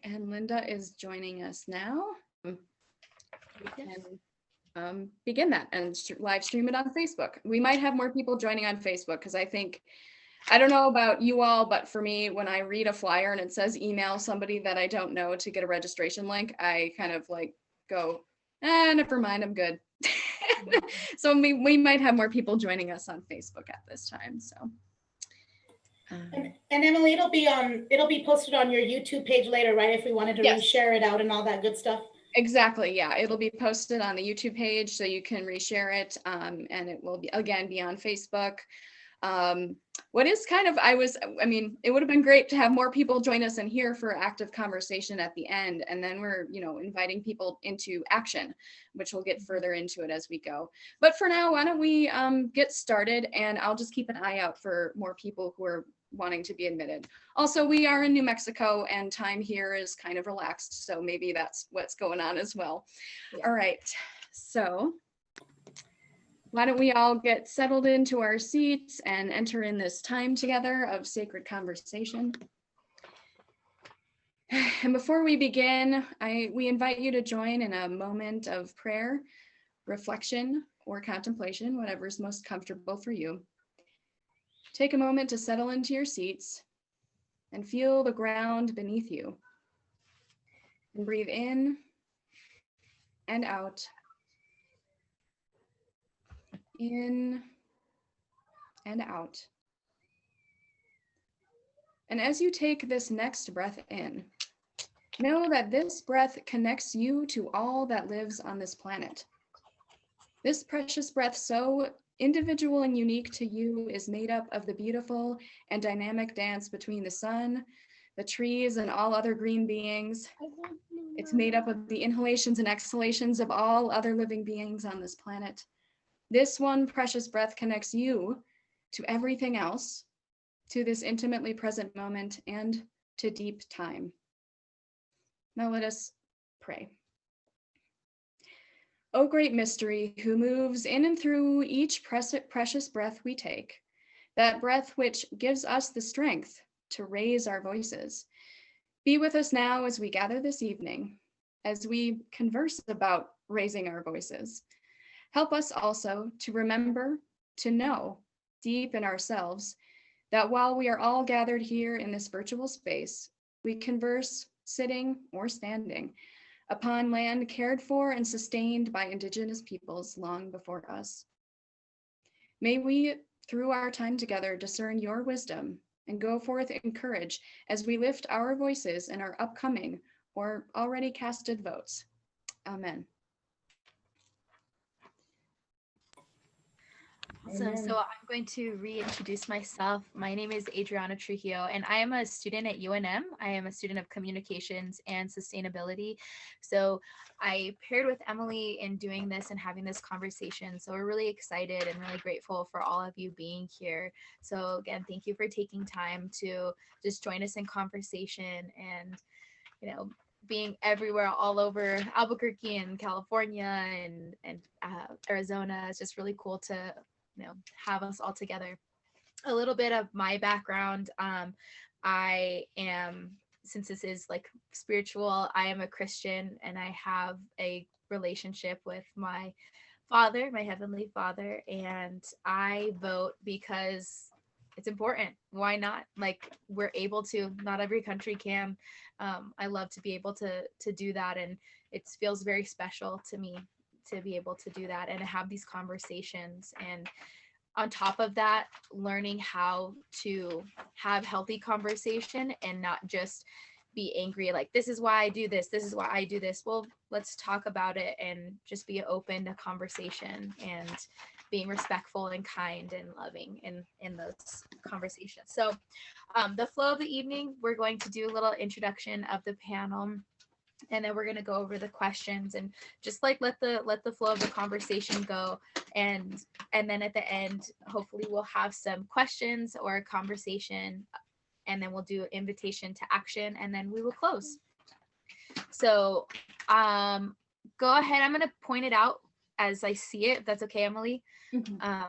And Linda is joining us now. We can begin that and live stream it on Facebook. We might have more people joining on Facebook because I don't know about you all, but for me, when I read a flyer and it says email somebody that I don't know to get a registration link, I kind of like go, never mind, I'm good. So we might have more people joining us on Facebook at this time. So. And Emily, it'll be posted on your YouTube page later, right? If we wanted to Yes. reshare it out and all that good stuff. Exactly. Yeah, it'll be posted on the YouTube page, so you can reshare it, and it will be on Facebook. What is kind of, I mean, it would have been great to have more people join us in here for active conversation at the end, and then we're, inviting people into action, which we'll get further into it as we go. But for now, why don't we get started, and I'll just keep an eye out for more people who are wanting to be admitted. Also, we are in New Mexico and time here is kind of relaxed, so maybe that's what's going on as well. Yeah. All right, so why don't we all get settled into our seats and enter in this time together of sacred conversation. And before we begin, we invite you to join in a moment of prayer, reflection, or contemplation, whatever is most comfortable for you. Take a moment to settle into your seats and feel the ground beneath you. And breathe in and out. In and out. And as you take this next breath in, know that this breath connects you to all that lives on this planet. This precious breath, so individual and unique to you, is made up of the beautiful and dynamic dance between the sun, the trees, and all other green beings. It's made up of the inhalations and exhalations of all other living beings on this planet. This one precious breath connects you to everything else, to this intimately present moment, and to deep time. Now let us pray. O great mystery, who moves in and through each precious breath we take, that breath which gives us the strength to raise our voices, be with us now as we gather this evening, as we converse about raising our voices. Help us also to remember, to know deep in ourselves, that while we are all gathered here in this virtual space, we converse sitting or standing upon land cared for and sustained by Indigenous peoples long before us. May we, through our time together, discern your wisdom and go forth in courage as we lift our voices in our upcoming or already casted votes. Amen. Awesome. So I'm going to reintroduce myself. My name is Adrianna Trujillo, and I am a student at UNM. I am a student of communications and sustainability. So I paired with Emily in doing this and having this conversation. So we're really excited and really grateful for all of you being here. So again, thank you for taking time to just join us in conversation and, being everywhere all over Albuquerque and California and Arizona. It's just really cool to have us all together. A little bit of my background. I am, since this is like spiritual, I am a Christian and I have a relationship with my Father, my Heavenly Father, and I vote because it's important. Why not? Like, we're able to, not every country can. I love to be able to do that, and it feels very special to me to be able to do that and to have these conversations. And on top of that, learning how to have healthy conversation and not just be angry, like, this is why I do this, this is why I do this. Well, let's talk about it and just be open to conversation and being respectful and kind and loving in those conversations. So the flow of the evening, we're going to do a little introduction of the panel, and then we're going to go over the questions and just like let the flow of the conversation go, and then at the end hopefully we'll have some questions or a conversation, and then we'll do invitation to action, and then we will close. So go ahead, I'm going to point it out as I see it, if that's okay, Emily. Mm-hmm.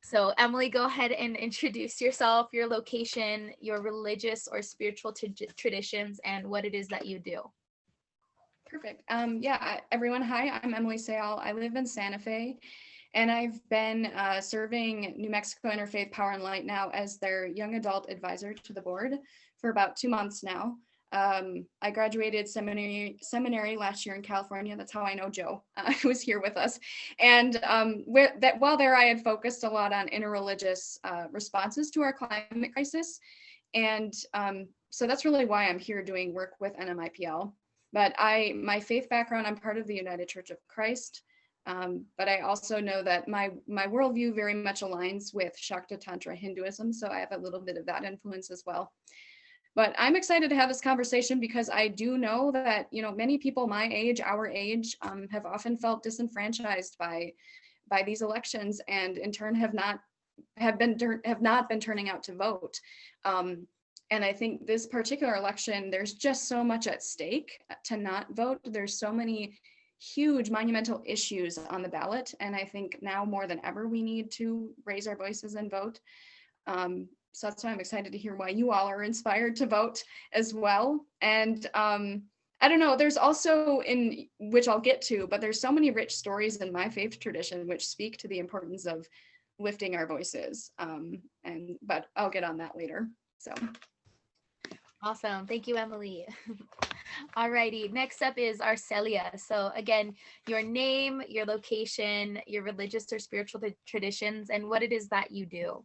So Emily, go ahead and introduce yourself, your location, your religious or spiritual traditions, and what it is that you do. Perfect. Yeah, everyone, hi, I'm Emily Syal. I live in Santa Fe, and I've been serving New Mexico Interfaith Power and Light now as their young adult advisor to the board for about 2 months now. I graduated seminary last year in California. That's how I know Joe. He was here with us. And while there, I had focused a lot on interreligious responses to our climate crisis. And so that's really why I'm here doing work with NMIPL. But my faith background, I'm part of the United Church of Christ. But I also know that my worldview very much aligns with Shakta Tantra Hinduism. So I have a little bit of that influence as well. But I'm excited to have this conversation because I do know that, many people my age, our age, have often felt disenfranchised by these elections, and in turn have not been turning out to vote. And I think this particular election, there's just so much at stake to not vote. There's so many huge monumental issues on the ballot, and I think now more than ever we need to raise our voices and vote. So that's why I'm excited to hear why you all are inspired to vote as well. And I don't know, there's also, in which I'll get to, but there's so many rich stories in my faith tradition which speak to the importance of lifting our voices. But I'll get on that later. So. Awesome. Thank you, Emily. Alrighty, next up is Arcelia. So again, your name, your location, your religious or spiritual traditions, and what it is that you do.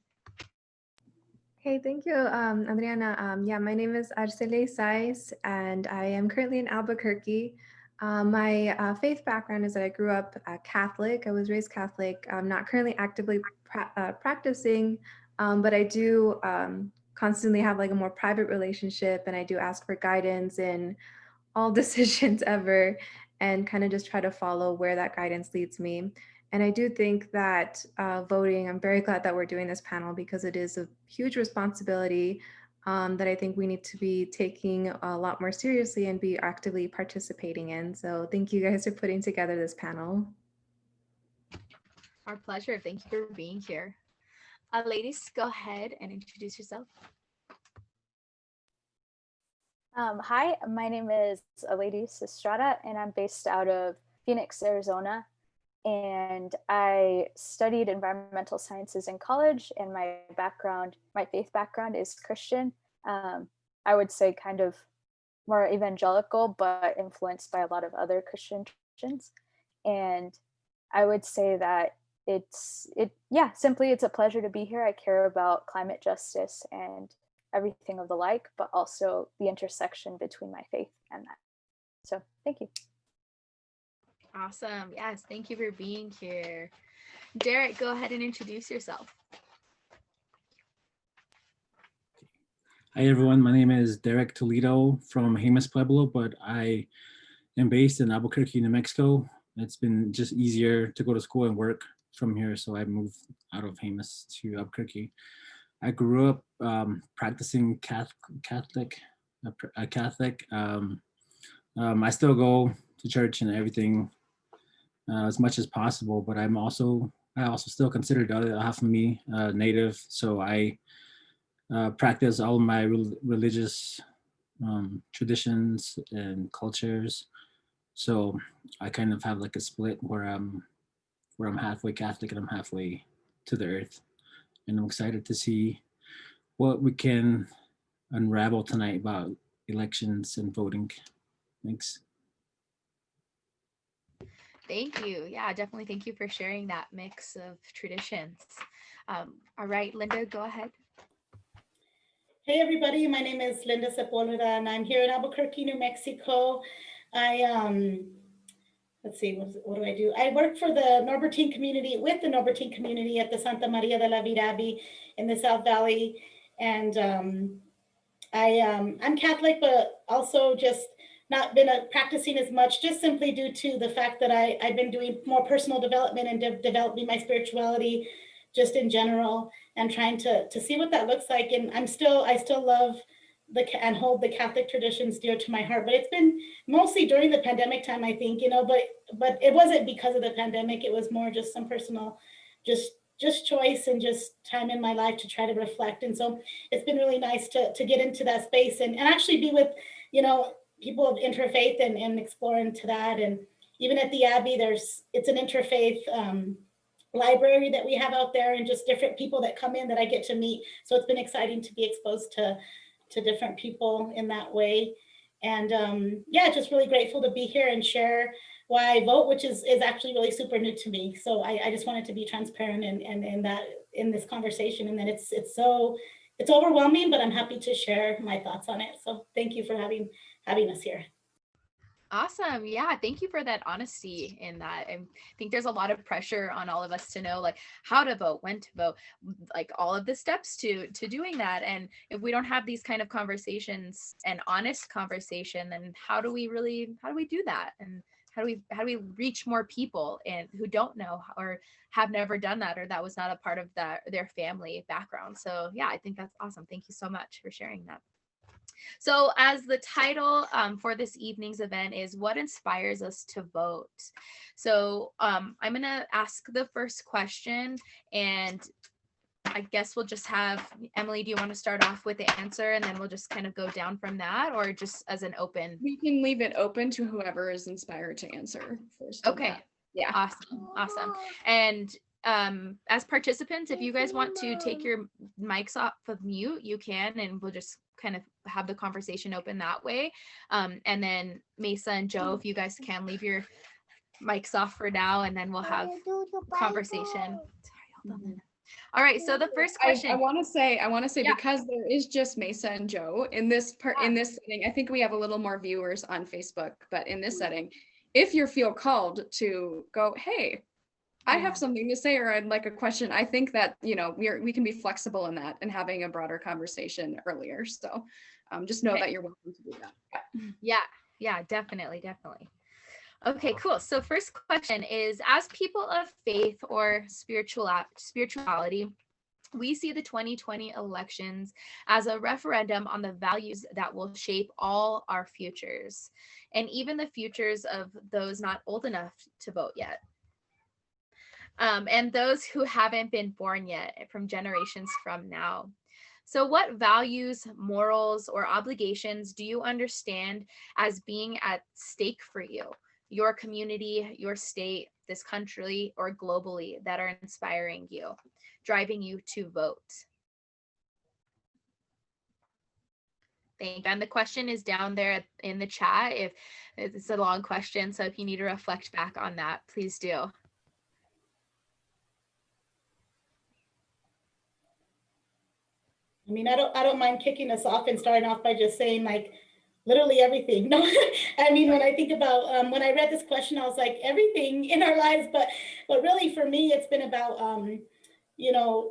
Hey, thank you, Adriana. Yeah, my name is Arcelia Isais, and I am currently in Albuquerque. My faith background is that I grew up Catholic. I was raised Catholic. I'm not currently actively practicing, but I do constantly have like a more private relationship, and I do ask for guidance in all decisions ever, and kind of just try to follow where that guidance leads me. And I do think that voting, I'm very glad that we're doing this panel because it is a huge responsibility that I think we need to be taking a lot more seriously and be actively participating in. So thank you guys for putting together this panel. Our pleasure. Thank you for being here. Ladies, go ahead and introduce yourself. Hi, my name is Aleydis Estrada, and I'm based out of Phoenix, Arizona. And I studied environmental sciences in college, and my faith background is Christian. I would say kind of more evangelical, but influenced by a lot of other Christian traditions. And I would say that simply it's a pleasure to be here. I care about climate justice and everything of the like, but also the intersection between my faith and that. So thank you. Awesome. Yes, thank you for being here. Derrick, go ahead and introduce yourself. Hi everyone, my name is Derrick Toledo from Jemez Pueblo, but I am based in Albuquerque, New Mexico. It's been just easier to go to school and work from here, so I moved out of Jemez to Albuquerque. I grew up practicing Catholic. I still go to church and everything as much as possible, but I also still consider the other half of me Native, so I practice all my religious traditions and cultures. So I kind of have like a split where I'm halfway Catholic and I'm halfway to the earth. And I'm excited to see what we can unravel tonight about elections and voting. Thanks. Thank you. Yeah, definitely thank you for sharing that mix of traditions. All right, Linda, go ahead. Hey everybody, my name is Linda Sepulveda and I'm here in Albuquerque, New Mexico. Let's see, what do I do? I work for the Norbertine community, with the Norbertine community at the Santa Maria de la Virabi in the South Valley. And I'm Catholic, but also just not been practicing as much, just simply due to the fact that I've been doing more personal development and developing my spirituality just in general, and trying to see what that looks like. And I still love and hold the Catholic traditions dear to my heart, but it's been mostly during the pandemic time, I think, but it wasn't because of the pandemic. It was more just some personal, just just choice and just time in my life to try to reflect. And so it's been really nice to get into that space and actually be with, you know, people of interfaith and explore into that. And even at the Abbey, it's an interfaith library that we have out there, and just different people that come in that I get to meet. So it's been exciting to be exposed to different people in that way. And yeah, just really grateful to be here and share why I vote, which is actually really super new to me. So I just wanted to be transparent and that in this conversation, and then it's overwhelming, but I'm happy to share my thoughts on it. So thank you for having us here. Awesome. Yeah. Thank you for that honesty in that. I think there's a lot of pressure on all of us to know like how to vote, when to vote, like all of the steps to doing that. And if we don't have these kind of conversations and honest conversation, then how do we do that? And how do we reach more people and who don't know or have never done that, or that was not a part of their family background? So yeah, I think that's awesome. Thank you so much for sharing that. So as the title for this evening's event is What Inspires Us to Vote? So I'm going to ask the first question, and I guess we'll just have, Emily, do you want to start off with the answer and then we'll just kind of go down from that, or just as an open? We can leave it open to whoever is inspired to answer first. Okay. Yeah. Awesome. And as participants, if you guys want to take your mics off of mute, you can, and we'll just kind of have the conversation open that way. And then Mesa and Joe, if you guys can leave your mics off for now, and then we'll have conversation. Sorry, hold on. All right, so the first question. I want to say, Yeah. because there is just Mesa and Joe in this in this setting, I think we have a little more viewers on Facebook, but in this setting, if you feel called to go, hey, I have something to say, or I'd like a question, I think that, you know, we can be flexible in that and having a broader conversation earlier. So just know that you're welcome to do that. Yeah, definitely. Okay, cool. So first question is, as people of faith or spirituality, we see the 2020 elections as a referendum on the values that will shape all our futures, and even the futures of those not old enough to vote yet. And those who haven't been born yet from generations from now. So what values, morals, or obligations do you understand as being at stake for you, your community, your state, this country, or globally that are inspiring you, driving you to vote? Thank you. And the question is down there in the chat. If it's a long question, so if you need to reflect back on that, please do. I mean, I don't mind kicking us off and starting off by just saying like literally everything. No, I mean, when I think about when I read this question, I was like everything in our lives, but really for me, it's been about you know,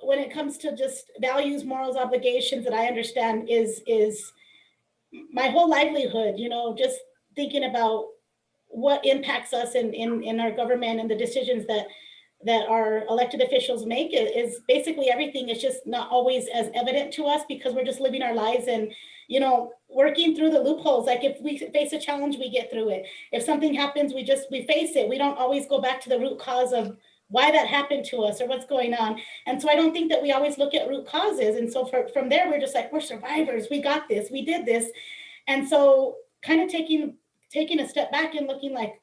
when it comes to just values, morals, obligations that I understand is my whole livelihood. You know, just thinking about what impacts us in our government and the decisions that our elected officials make is basically everything. Is just not always as evident to us because we're just living our lives and, you know, working through the loopholes. Like if we face a challenge, we get through it. If something happens, we face it. We don't always go back to the root cause of why that happened to us or what's going on. And so I don't think that we always look at root causes. And so from there, we're just like, we're survivors. We got this, we did this. And so kind of taking a step back and looking like,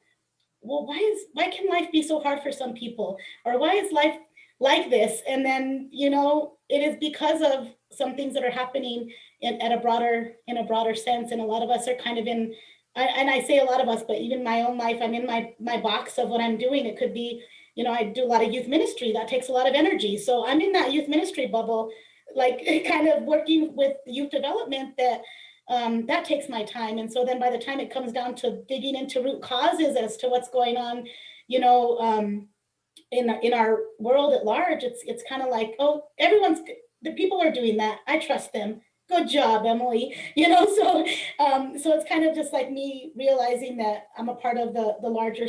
well, why can life be so hard for some people? Or why is life like this? And then, you know, it is because of some things that are happening in a broader sense. And a lot of us are kind of and I say a lot of us, but even my own life, I'm in my box of what I'm doing. It could be, you know, I do a lot of youth ministry. That takes a lot of energy. So I'm in that youth ministry bubble, like kind of working with youth development that takes my time. And so then by the time it comes down to digging into root causes as to what's going on, you know, in our world at large, it's kind of like, oh, the people are doing that. I trust them. Good job, Emily. You know, so it's kind of just like me realizing that I'm a part of the larger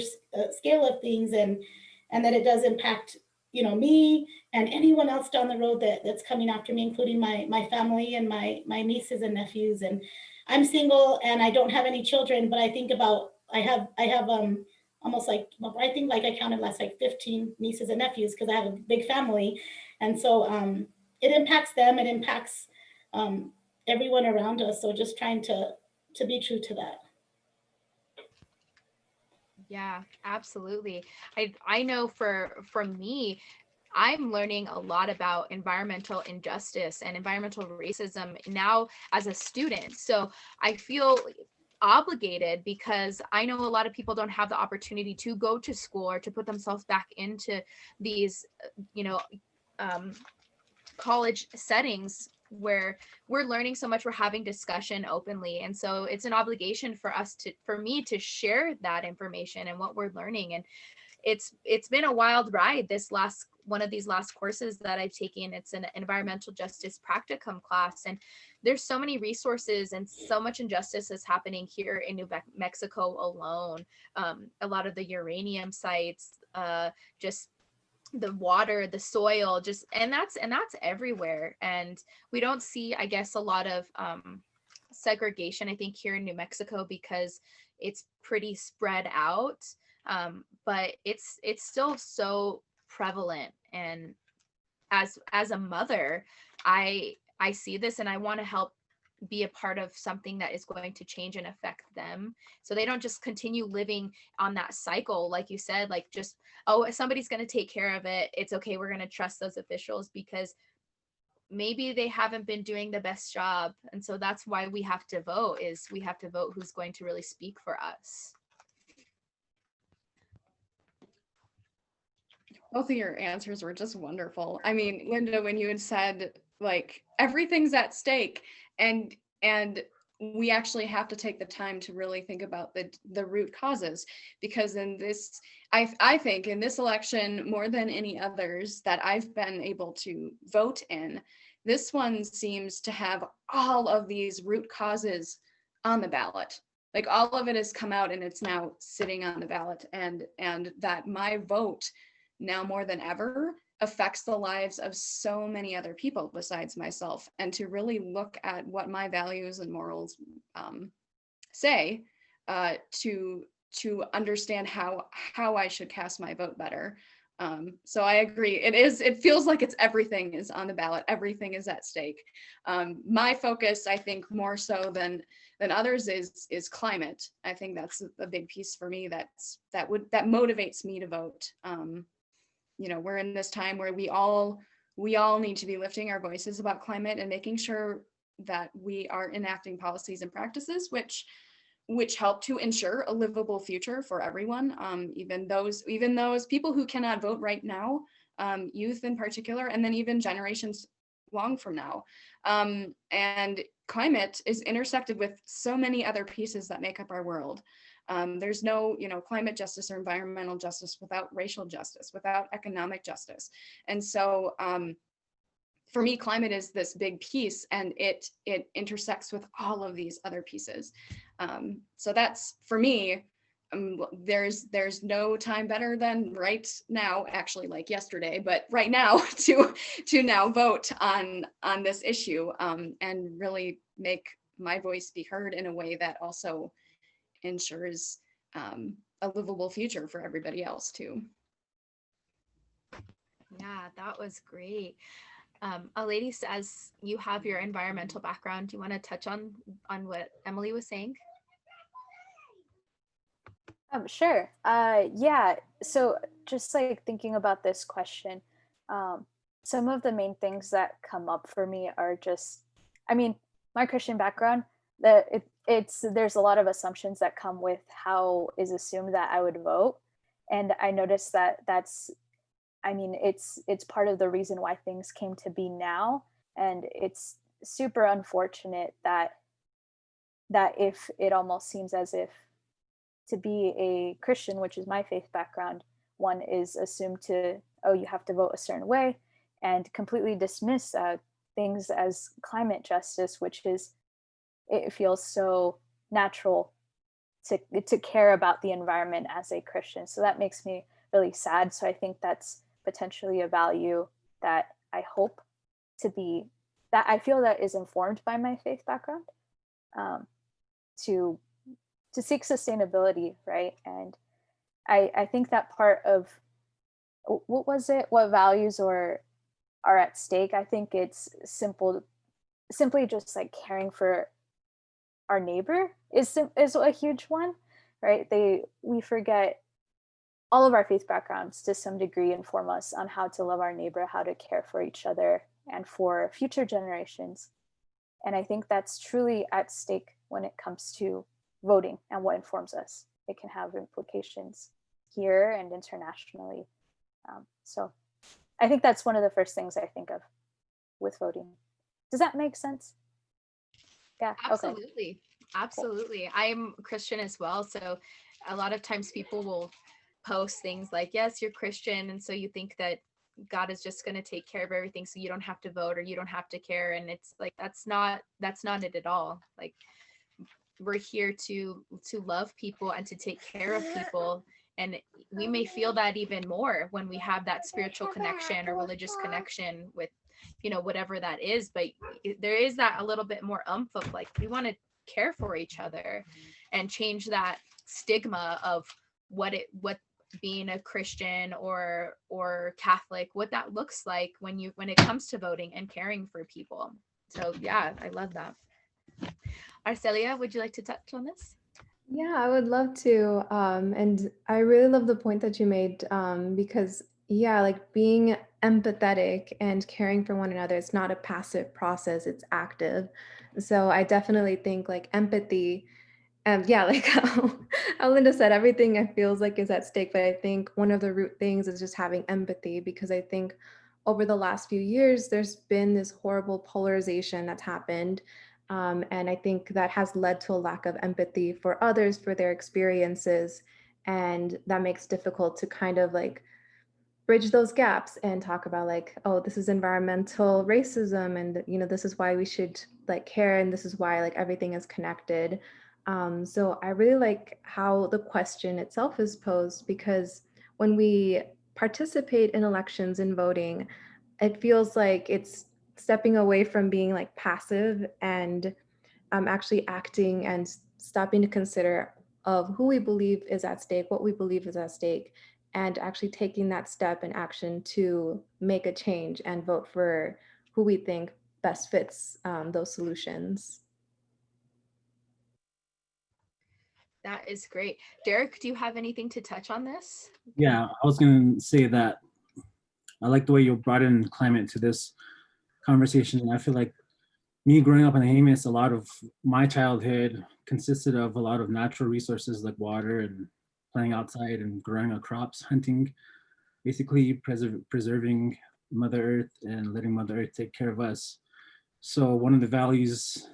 scale of things, and that it does impact, you know, me and anyone else down the road that's coming after me, including my family and my nieces and nephews. And I'm single and I don't have any children, but I think about I have almost like, well, I think like I counted last like 15 nieces and nephews because I have a big family. And so it impacts them, it impacts everyone around us. So just trying to be true to that. Yeah, absolutely. I know for me, I'm learning a lot about environmental injustice and environmental racism now as a student. So I feel obligated because I know a lot of people don't have the opportunity to go to school or to put themselves back into these, you know, college settings where we're learning so much, we're having discussion openly, and so it's an obligation for me to share that information and what we're learning. And it's been a wild ride. This last one of these last courses that I've taken, it's an environmental justice practicum class, and there's so many resources and so much injustice is happening here in New Mexico alone. A lot of the uranium sites, just the water, the soil, just and that's everywhere. And we don't see, I guess, a lot of segregation, I think, here in New Mexico because it's pretty spread out. But it's still so prevalent. And as a mother, I see this and I want to help be a part of something that is going to change and affect them, so they don't just continue living on that cycle, like you said, like just, oh, somebody's going to take care of it, it's okay, we're going to trust those officials, because maybe they haven't been doing the best job. And so that's why we have to vote, is we have to vote who's going to really speak for us. Both of your answers were just wonderful. I mean, Linda, when you had said like everything's at stake, and we actually have to take the time to really think about the root causes, because in this, I think in this election, more than any others that I've been able to vote in, this one seems to have all of these root causes on the ballot. Like all of it has come out and it's now sitting on the ballot, and that my vote now more than ever affects the lives of so many other people besides myself. And to really look at what my values and morals say, to understand how I should cast my vote better. So I agree. It feels like it's everything is on the ballot. Everything is at stake. My focus, I think, more so than others is climate. I think that's a big piece for me. That motivates me to vote. You know, we're in this time where we all need to be lifting our voices about climate and making sure that we are enacting policies and practices which help to ensure a livable future for everyone, even those people who cannot vote right now, youth in particular, and then even generations long from now. And climate is intersected with so many other pieces that make up our world. There's no, climate justice or environmental justice without racial justice, without economic justice. And so for me, climate is this big piece, and it intersects with all of these other pieces. So that's, for me, there's no time better than right now, actually like yesterday, but right now to now vote on this issue, and really make my voice be heard in a way that also ensures a livable future for everybody else too. Yeah, that was great. Aleydis, as you have your environmental background, do you want to touch on what Emily was saying? Sure. Yeah. So just like thinking about this question, some of the main things that come up for me are just, I mean, my Christian background, that there's a lot of assumptions that come with how is assumed that I would vote. And I noticed that it's part of the reason why things came to be now. And it's super unfortunate that if it almost seems as if to be a Christian, which is my faith background, one is assumed to, oh, you have to vote a certain way, and completely dismiss things as climate justice, which is, it feels so natural to care about the environment as a Christian. So that makes me really sad. So I think that's potentially a value that I hope that I feel that is informed by my faith background, to seek sustainability, right? And I think that part of, what was it? What values are at stake? I think it's simply just like caring for our neighbor is a huge one, right? We forget, all of our faith backgrounds to some degree inform us on how to love our neighbor, how to care for each other and for future generations. And I think that's truly at stake when it comes to voting and what informs us. It can have implications here and internationally. So I think that's one of the first things I think of with voting. Does that make sense? Yeah. Absolutely. Okay. Absolutely. I'm Christian as well. So a lot of times people will post things like, yes, you're Christian. And so you think that God is just going to take care of everything. So you don't have to vote or you don't have to care. And it's like, that's not it at all. Like, we're here to love people and to take care of people. And we may feel that even more when we have that spiritual connection or religious connection with, whatever that is. But there is that a little bit more oomph of like, we want to care for each other and change that stigma of what being a Christian or Catholic, what that looks like when it comes to voting and caring for people. So yeah, I love that. Arcelia, would you like to touch on this? Yeah, I would love to. And I really love the point that you made, because, yeah, like being empathetic and caring for one another, it's not a passive process, it's active. So I definitely think like empathy, yeah, like how Linda said, everything I feels like is at stake. But I think one of the root things is just having empathy, because I think over the last few years, there's been this horrible polarization that's happened. And I think that has led to a lack of empathy for others, for their experiences. And that makes it difficult to kind of like bridge those gaps and talk about like, oh, this is environmental racism, and this is why we should like care, and this is why like everything is connected. So I really like how the question itself is posed, because when we participate in elections and voting, it feels like it's stepping away from being like passive and actually acting and stopping to consider of who we believe is at stake, what we believe is at stake, and actually taking that step and action to make a change and vote for who we think best fits those solutions. That is great. Derrick, do you have anything to touch on this? Yeah, I was going to say that I like the way you brought in climate to this conversation. I feel like me growing up in the Jemez, a lot of my childhood consisted of a lot of natural resources like water and playing outside and growing our crops, hunting, basically preserving Mother Earth and letting Mother Earth take care of us. So one of the values,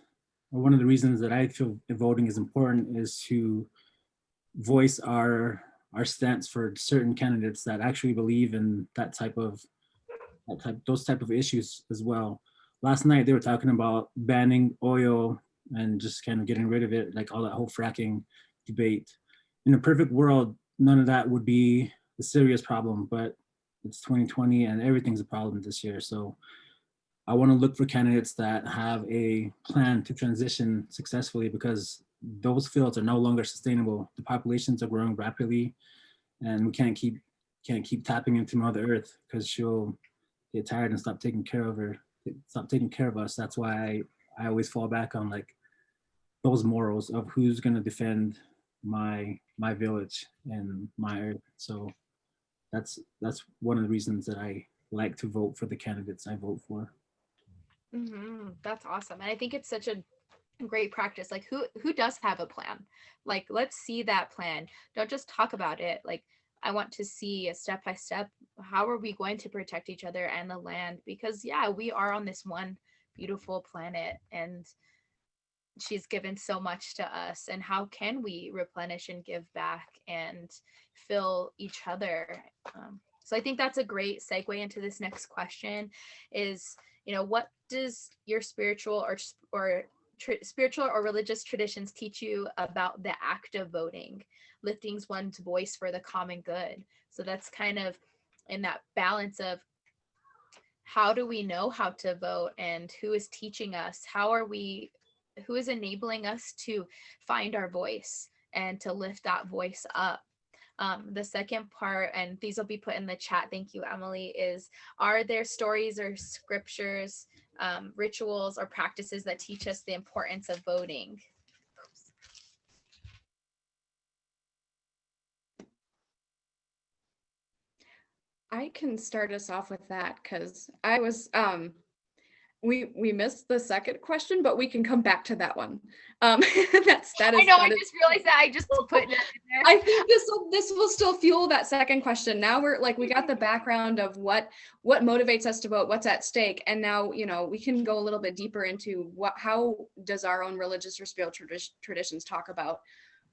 or one of the reasons that I feel voting is important, is to voice our stance for certain candidates that actually believe in those type of issues as well. Last night they were talking about banning oil and just kind of getting rid of it, like all that whole fracking debate. In a perfect world, none of that would be a serious problem, but it's 2020 and everything's a problem this year. So I want to look for candidates that have a plan to transition successfully, because those fields are no longer sustainable. The populations are growing rapidly, and we can't keep tapping into Mother Earth, because she'll get tired and stop taking care of us. That's why I always fall back on like those morals of who's going to defend my village and my earth. So that's one of the reasons that I like to vote for the candidates I vote for. Mm-hmm. That's awesome. And I think it's such a great practice. Like who does have a plan? Like, let's see that plan. Don't just talk about it. Like, I want to see a step by step, how are we going to protect each other and the land? Because yeah, we are on this one beautiful planet, and she's given so much to us. And how can we replenish and give back and fill each other? So I think that's a great segue into this next question is, what does your spiritual or spiritual or religious traditions teach you about the act of voting, lifting one's voice for the common good? So that's kind of in that balance of, how do we know how to vote, and who is teaching us? Who is enabling us to find our voice and to lift that voice up? The second part, and these will be put in the chat, thank you, Emily, is, are there stories or scriptures, rituals or practices that teach us the importance of voting? I can start us off with that because I was we missed the second question, but we can come back to that one. That is. I know. I just realized that I just put it in there. I think this will still fuel that second question. Now we're like, we got the background of what motivates us to vote, what's at stake, and now, you know, we can go a little bit deeper into how does our own religious or spiritual traditions talk about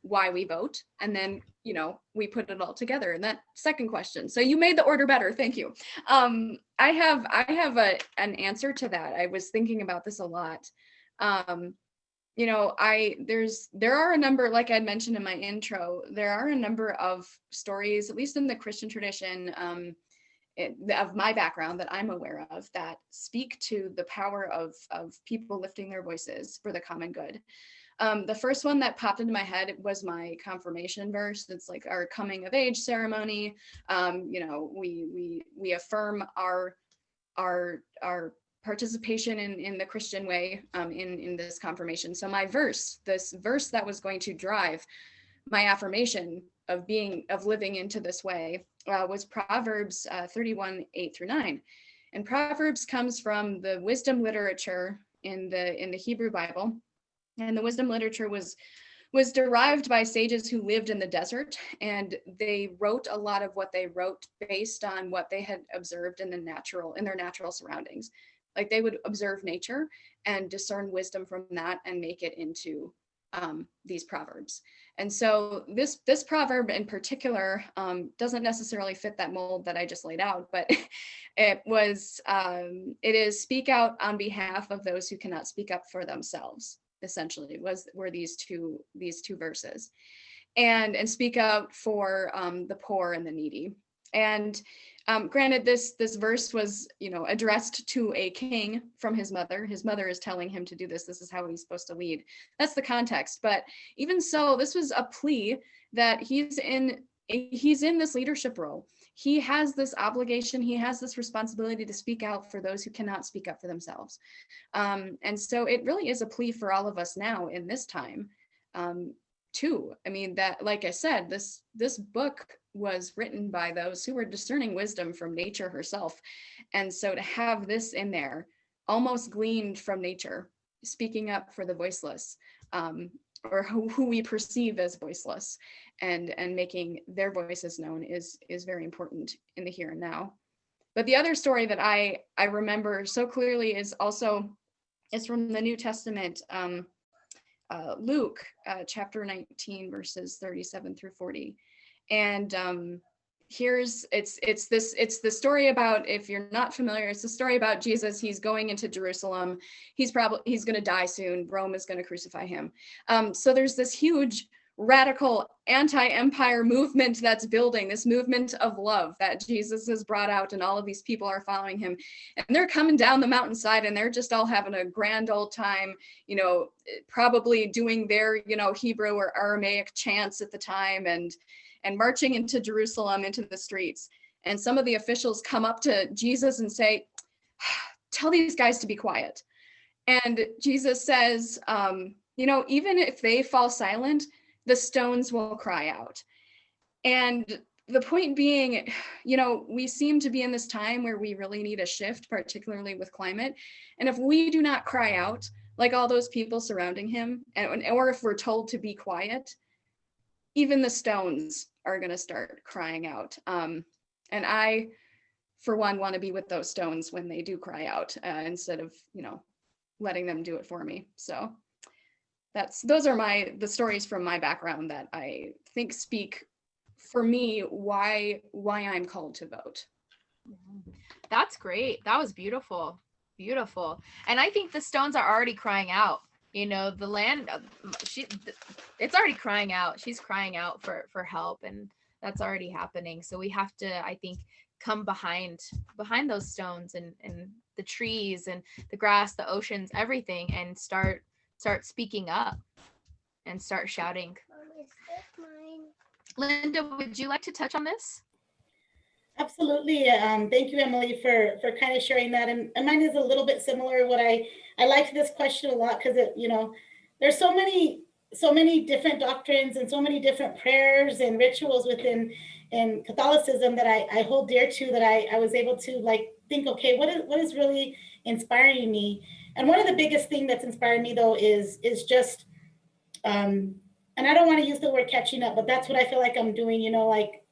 why we vote, and then, you know, we put it all together in that second question. So you made the order better. Thank you. I have an answer to that. I was thinking about this a lot. You know, there are a number, like I mentioned in my intro, there are a number of stories, at least in the Christian tradition, of my background that I'm aware of, that speak to the power of people lifting their voices for the common good. The first one that popped into my head was my confirmation verse. It's like our coming of age ceremony. You know, we affirm our participation in the Christian way in this confirmation. So this verse that was going to drive my affirmation of living into this way was Proverbs 31, 8-9. And Proverbs comes from the wisdom literature in the Hebrew Bible. And the wisdom literature was derived by sages who lived in the desert, and they wrote a lot of what they wrote based on what they had observed in their natural surroundings. Like, they would observe nature and discern wisdom from that and make it into these proverbs. And so this proverb in particular doesn't necessarily fit that mold that I just laid out, but it is speak out on behalf of those who cannot speak up for themselves. Essentially were these two verses, and speak out for the poor and the needy. And granted, this verse was, you know, addressed to a king from his mother. His mother is telling him to do this. This is how he's supposed to lead. That's the context. But even so, this was a plea that he's in this leadership role. He has this obligation, he has this responsibility to speak out for those who cannot speak up for themselves. And so it really is a plea for all of us now in this time, too. I mean, that, like I said, this book was written by those who were discerning wisdom from nature herself. And so to have this in there, almost gleaned from nature, speaking up for the voiceless, or who we perceive as voiceless, and making their voices known is very important in the here and now. But the other story that I remember so clearly is from the New Testament, Luke chapter 19, verses 37-40. And it's the story about, if you're not familiar, it's the story about Jesus. He's going into Jerusalem. He's going to die soon. Rome is going to crucify him. So there's this huge radical anti-empire movement that's building, this movement of love that Jesus has brought out, and all of these people are following him, and they're coming down the mountainside, and they're just all having a grand old time, you know, probably doing their, you know, Hebrew or Aramaic chants at the time, and marching into Jerusalem, into the streets. And some of the officials come up to Jesus and say, tell these guys to be quiet. And Jesus says, you know, even if they fall silent, the stones will cry out. And the point being, you know, we seem to be in this time where we really need a shift, particularly with climate. And if we do not cry out, like all those people surrounding him, or if we're told to be quiet, even the stones are going to start crying out. And I, for one, want to be with those stones when they do cry out, instead of, you know, letting them do it for me. So those are the stories from my background that I think speak for me why I'm called to vote. That's great. That was beautiful. Beautiful. And I think the stones are already crying out. You know, the land, it's already crying out. She's crying out for help, and that's already happening. So we have to, I think, come behind those stones and the trees and the grass, the oceans, everything, and start speaking up and start shouting. Linda, would you like to touch on this? Absolutely. Thank you, Emily, for kind of sharing that. And mine is a little bit similar. I liked this question a lot because there's so many different doctrines and so many different prayers and rituals within in Catholicism that I hold dear to, that I was able to like think, okay, what is really inspiring me? And one of the biggest thing that's inspired me though is just and I don't want to use the word catching up, but that's what I feel like I'm doing, like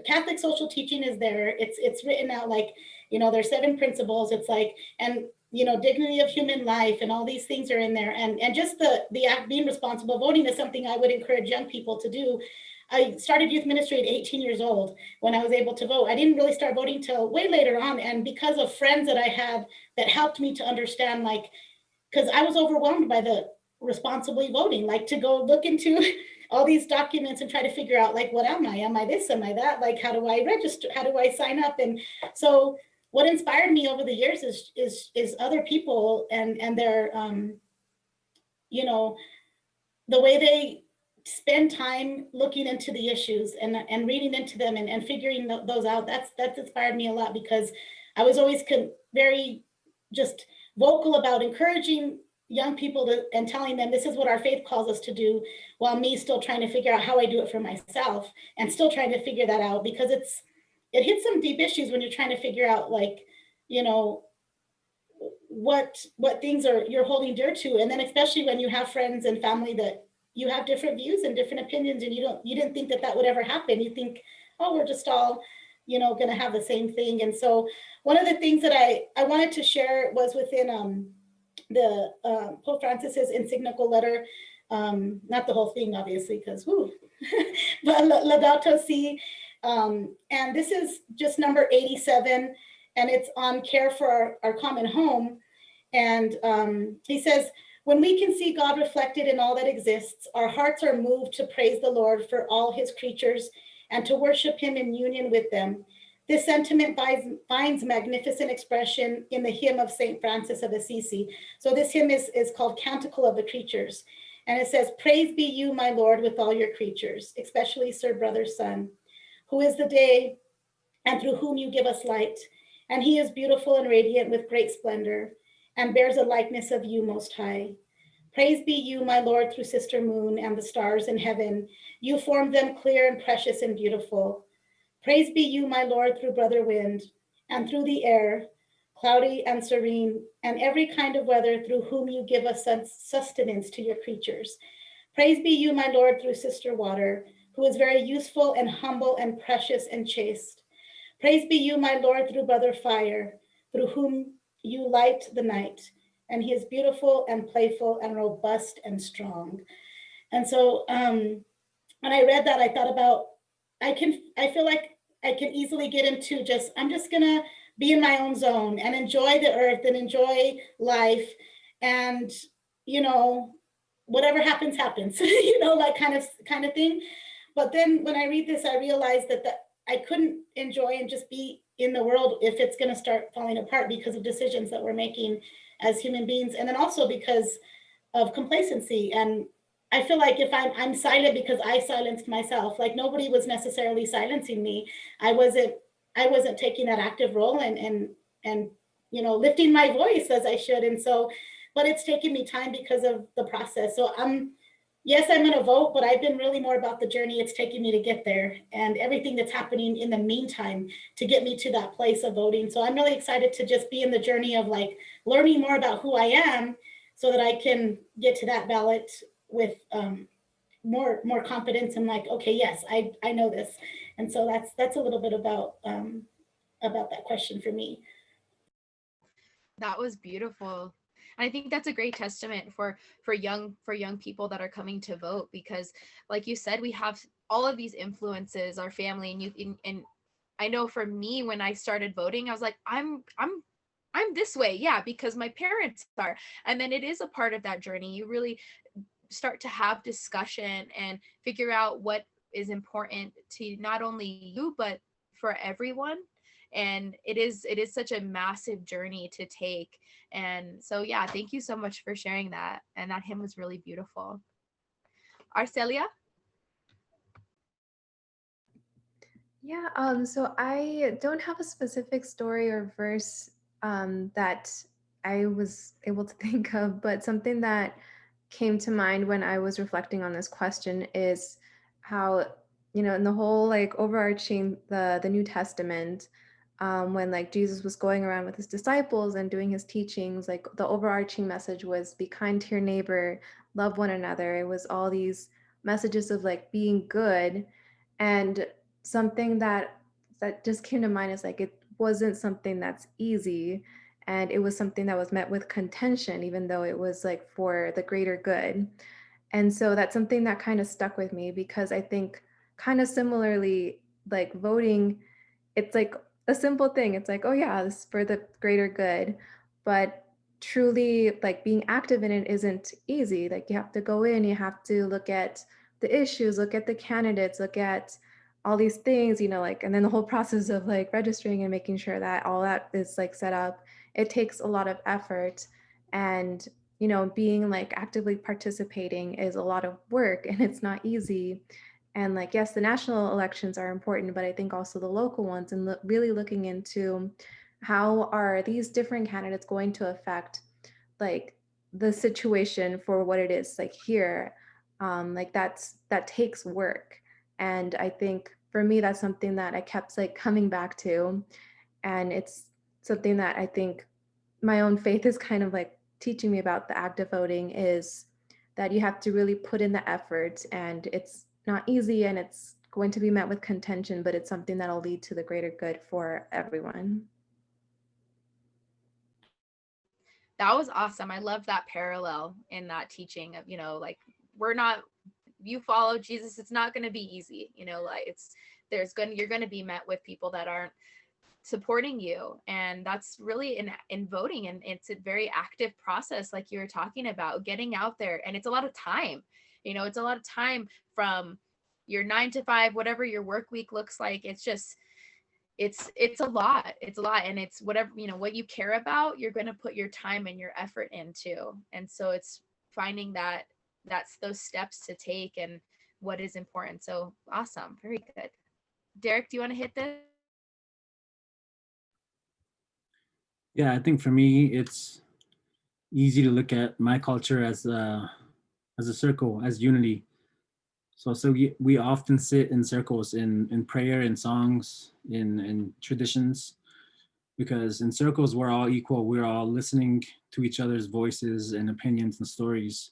Catholic social teaching is there. It's written out like, there's 7 principles. It's like, and dignity of human life and all these things are in there. And just the act being responsible voting is something I would encourage young people to do. I started youth ministry at 18 years old when I was able to vote. I didn't really start voting till way later on. And because of friends that I had that helped me to understand, like, because I was overwhelmed by the responsibly voting, like to go look into all these documents and try to figure out like, what am I? Am I this? Am I that? Like, how do I register? How do I sign up? And so what inspired me over the years is other people and their, the way they spend time looking into the issues and reading into them and figuring those out. That's inspired me a lot, because I was always very just vocal about encouraging young people and telling them this is what our faith calls us to do, while me still trying to figure out how I do it for myself and still trying to figure that out, because it hits some deep issues when you're trying to figure out, like, what things you're holding dear to. And then especially when you have friends and family that you have different views and different opinions, and you didn't think that would ever happen. You think, oh, we're just all going to have the same thing. And so one of the things that I wanted to share was within the Pope Francis's encyclical letter, not the whole thing, obviously, because but Laudato Si, and this is just number 87, and it's on care for our common home. And he says, when we can see God reflected in all that exists, our hearts are moved to praise the Lord for all his creatures and to worship him in union with them. This sentiment finds magnificent expression in the hymn of St. Francis of Assisi. So this hymn is called Canticle of the Creatures. And it says, praise be you, my Lord, with all your creatures, especially Sir Brother Sun, who is the day and through whom you give us light. And he is beautiful and radiant with great splendor and bears a likeness of you, Most High. Praise be you, my Lord, through Sister Moon and the stars in heaven. You formed them clear and precious and beautiful. Praise be you, my Lord, through Brother Wind and through the air, cloudy and serene, and every kind of weather, through whom you give us sustenance to your creatures. Praise be you, my Lord, through Sister Water, who is very useful and humble and precious and chaste. Praise be you, my Lord, through Brother Fire, through whom you light the night, and he is beautiful and playful and robust and strong. And so when I read that, I thought about, I feel like I can easily get into I'm just gonna be in my own zone and enjoy the earth and enjoy life, and whatever happens, like kind of thing. But then when I read this, I realized that I couldn't enjoy and just be in the world if it's going to start falling apart because of decisions that we're making as human beings, and then also because of complacency. And I feel like if I'm silent because I silenced myself, like nobody was necessarily silencing me. I wasn't taking that active role and lifting my voice as I should. And so, but it's taken me time because of the process. So yes, I'm going to vote, but I've been really more about the journey it's taking me to get there and everything that's happening in the meantime to get me to that place of voting. So I'm really excited to just be in the journey of like learning more about who I am so that I can get to that ballot with more confidence and like, okay, yes, I know this. And so that's a little bit about that question for me. That was beautiful. I think that's a great testament for young people that are coming to vote, because like you said, we have all of these influences, our family and youth. And I know for me, when I started voting, I was like, I'm this way, yeah, because my parents are. And then it is a part of that journey. You really start to have discussion and figure out what is important to not only you, but for everyone. And it is such a massive journey to take. And so, yeah, thank you so much for sharing that. And that hymn was really beautiful. Arcelia? Yeah, so I don't have a specific story or verse that I was able to think of, but something that came to mind when I was reflecting on this question is how, in the whole like overarching the New Testament, when like Jesus was going around with his disciples and doing his teachings, like the overarching message was be kind to your neighbor, love one another. It was all these messages of like being good. And something that just came to mind is like it wasn't something that's easy, and it was something that was met with contention even though it was like for the greater good. And so that's something that kind of stuck with me, because I think kind of similarly, like voting, it's like a simple thing. It's like, oh yeah, this is for the greater good. But truly like being active in it isn't easy. Like you have to go in, you have to look at the issues, look at the candidates, look at all these things, like, and then the whole process of like registering and making sure that all that is like set up. It takes a lot of effort. And being like actively participating is a lot of work, and it's not easy. And like, yes, the national elections are important, but I think also the local ones, and really looking into how are these different candidates going to affect like the situation for what it is like here. Like that takes work. And I think for me, that's something that I kept like coming back to. And it's something that I think my own faith is kind of like teaching me about the active voting, is that you have to really put in the effort, and it's not easy, and it's going to be met with contention, but it's something that'll lead to the greater good for everyone. That was awesome. I love that parallel in that teaching of, like we're not, you follow Jesus, it's not going to be easy, like you're going to be met with people that aren't supporting you. And that's really in voting. And it's a very active process, like you were talking about, getting out there. And it's a lot of time, it's a lot of time from your 9 to 5, whatever your work week looks like. It's just, it's a lot. It's a lot. And it's whatever, what you care about, you're going to put your time and your effort into. And so it's finding that's those steps to take and what is important. So awesome. Very good. Derrick, do you want to hit this? Yeah, I think for me, it's easy to look at my culture as a circle, as unity. So we often sit in circles in prayer, in songs, in traditions, because in circles we're all equal. We're all listening to each other's voices and opinions and stories,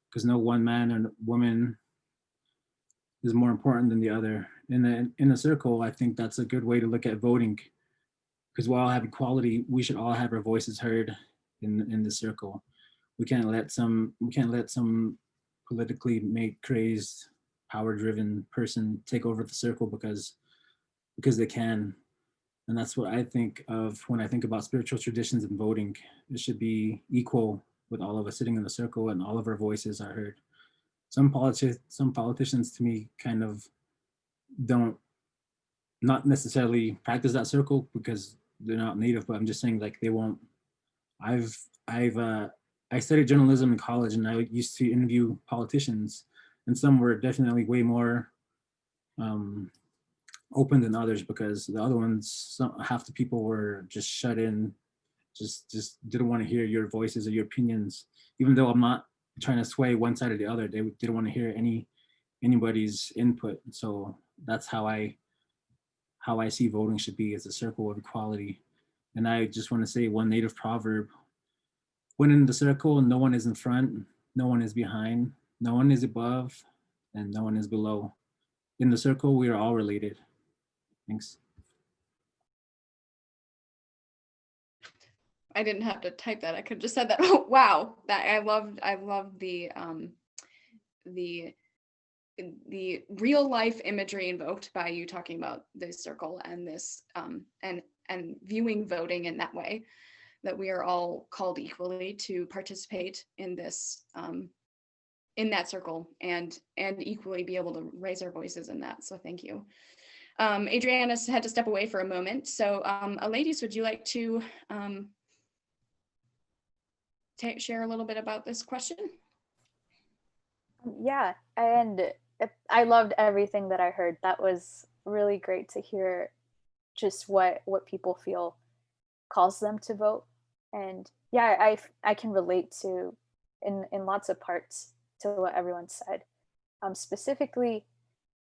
because no one man or woman is more important than the other. In a circle, I think that's a good way to look at voting, because we all have equality. We should all have our voices heard in the circle. We can't let some politically make crazed, power-driven person take over the circle because they can. And that's what I think of when I think about spiritual traditions and voting. It should be equal, with all of us sitting in the circle and all of our voices are heard. Some politicians to me kind of don't, not necessarily practice that circle because they're not native, but I'm just saying like they won't. I've I studied journalism in college, and I used to interview politicians, and some were definitely way more um, open than others, because the other ones, half the people were just shut in, just didn't want to hear your voices or your opinions. Even though I'm not trying to sway one side or the other, they didn't want to hear anybody's input. So that's how I see voting should be, as a circle of equality. And I just want to say one native proverb: when in the circle, no one is in front, no one is behind, no one is above, and no one is below. In the circle, we are all related. Thanks. I didn't have to type that. I could have just said that. Oh, wow. That I loved the real life imagery invoked by you talking about this circle and this and viewing voting in that way, that we are all called equally to participate in this in that circle and equally be able to raise our voices in that. So thank you. Adrianna had to step away for a moment. So Aleydis, would you like to share a little bit about this question? Yeah, and I loved everything that I heard. That was really great to hear just what people feel calls them to vote. And yeah, I can relate to in lots of parts to what everyone said. Specifically,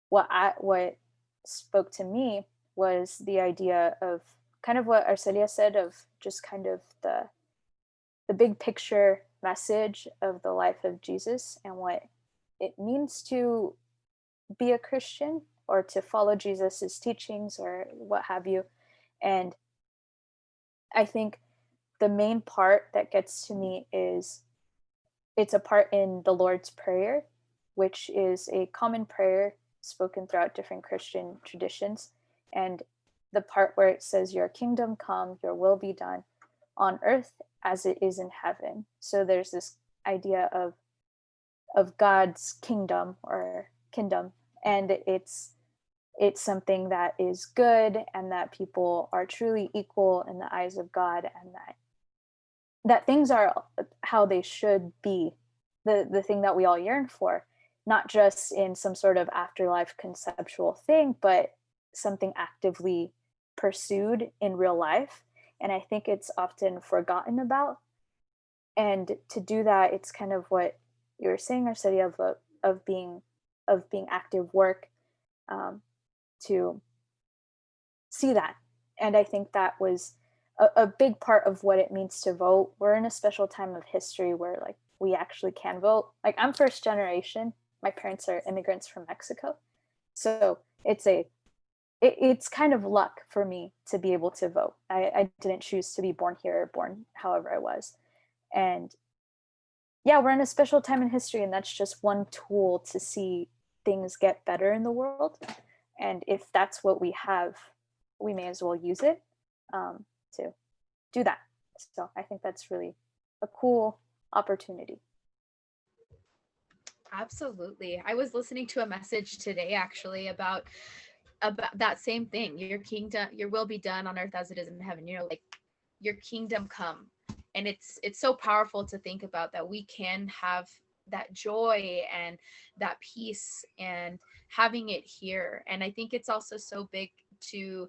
what spoke to me was the idea of kind of what Arcelia said, of just kind of the big picture message of the life of Jesus and what it means to be a Christian or to follow Jesus's teachings or what have you. And I think the main part that gets to me is it's a part in the Lord's Prayer, which is a common prayer spoken throughout different Christian traditions. And the part where it says, "Your kingdom come, your will be done on earth as it is in heaven." So there's this idea of God's kingdom or kingdom, and it's something that is good and that people are truly equal in the eyes of God, and that things are how they should be, the thing that we all yearn for, not just in some sort of afterlife conceptual thing, but something actively pursued in real life. And I think it's often forgotten about. And to do that, it's kind of what you were saying, Arcelia, of being active work, to see that. And I think that was a big part of what it means to vote. We're in a special time of history where like we actually can vote. Like I'm first generation. My parents are immigrants from Mexico. So it's kind of luck for me to be able to vote. I didn't choose to be born here or born however I was. And yeah, we're in a special time in history, and that's just one tool to see things get better in the world. And if that's what we have, we may as well use it to do that. So I think that's really a cool opportunity. Absolutely. I was listening to a message today actually about that same thing. Your kingdom, your will be done on earth as it is in heaven. You know, like your kingdom come. And it's so powerful to think about that we can have that joy and that peace and having it here. And I think it's also so big to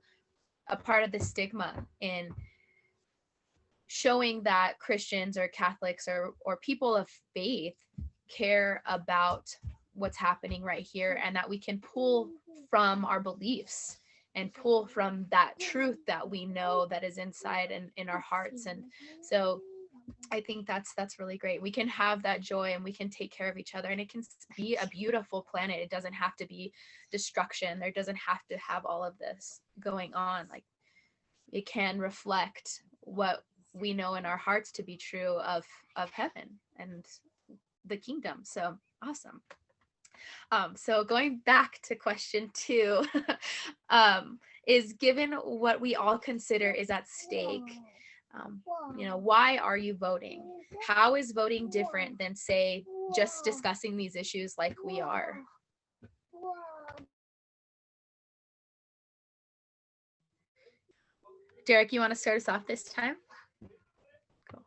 a part of the stigma in showing that Christians or Catholics or people of faith care about what's happening right here, and that we can pull from our beliefs and pull from that truth that we know that is inside and in our hearts. And so I think that's really great. We can have that joy and we can take care of each other, and it can be a beautiful planet. It doesn't have to be destruction. There doesn't have to have all of this going on. Like it can reflect what we know in our hearts to be true of heaven and the kingdom. So awesome. So going back to question 2, is given what we all consider is at stake, why are you voting? How is voting different than, say, just discussing these issues like we are? Derrick, you want to start us off this time? Cool.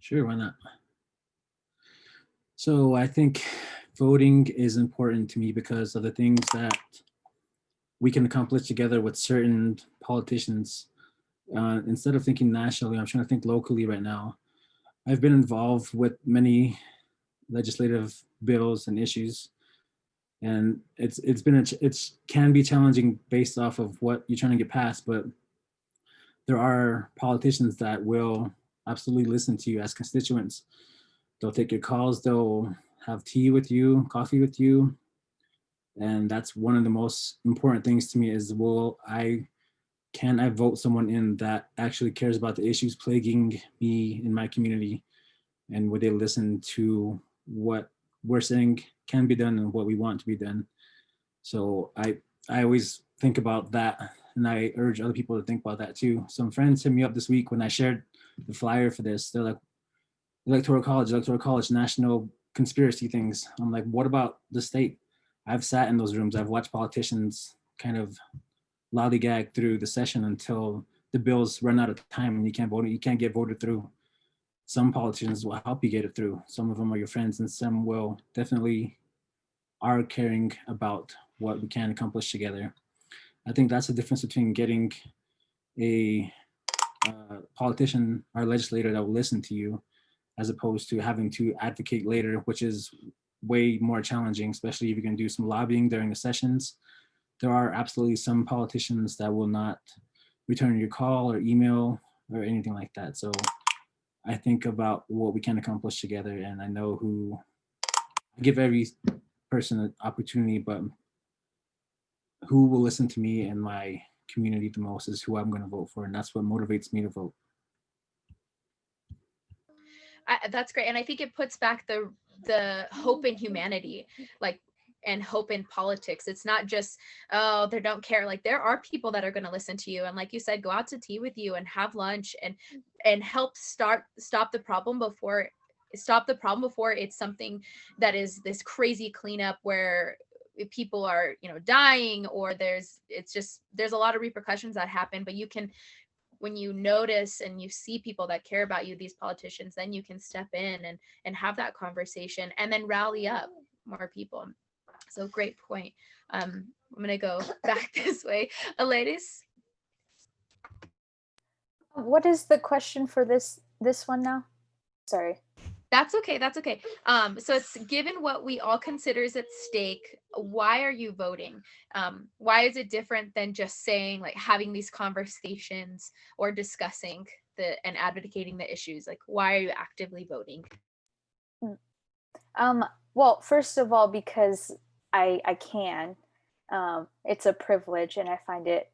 Sure, why not? So I think voting is important to me because of the things that we can accomplish together with certain politicians. Instead of thinking nationally, I'm trying to think locally right now. I've been involved with many legislative bills and issues, and it can be challenging based off of what you're trying to get passed, but there are politicians that will absolutely listen to you as constituents. They'll take your calls, they'll have tea with you, coffee with you. And that's one of the most important things to me is, can I vote someone in that actually cares about the issues plaguing me in my community? And would they listen to what we're saying can be done and what we want to be done? So I always think about that, and I urge other people to think about that too. Some friends hit me up this week when I shared the flyer for this. They're like, electoral college, national conspiracy things. I'm like, what about the state? I've sat in those rooms. I've watched politicians kind of lollygag through the session until the bills run out of time and you can't get voted through. Some politicians will help you get it through. Some of them are your friends, and some will definitely are caring about what we can accomplish together. I think that's the difference between getting a politician or legislator that will listen to you, as opposed to having to advocate later, which is way more challenging, especially if you can do some lobbying during the sessions. There are absolutely some politicians that will not return your call or email or anything like that. So I think about what we can accomplish together, and I know who, I give every person an opportunity, but who will listen to me and my community the most is who I'm going to vote for, and that's what motivates me to vote. That's great, and I think it puts back the hope in humanity, like, and hope in politics. It's not just, oh, they don't care. Like, there are people that are going to listen to you, and like you said, go out to tea with you and have lunch and help stop the problem before it's something that is this crazy cleanup where people are, you know, dying, or there's a lot of repercussions that happen. But you can, when you notice and you see people that care about you, these politicians, then you can step in and have that conversation and then rally up more people. So great point. I'm gonna go back this way. Aleydis? What is the question for this one now? Sorry. That's okay. So it's, given what we all consider is at stake, why are you voting? Why is it different than just saying, like, having these conversations or discussing and advocating the issues? Like, why are you actively voting? Well, first of all, because I can. It's a privilege, and I find it,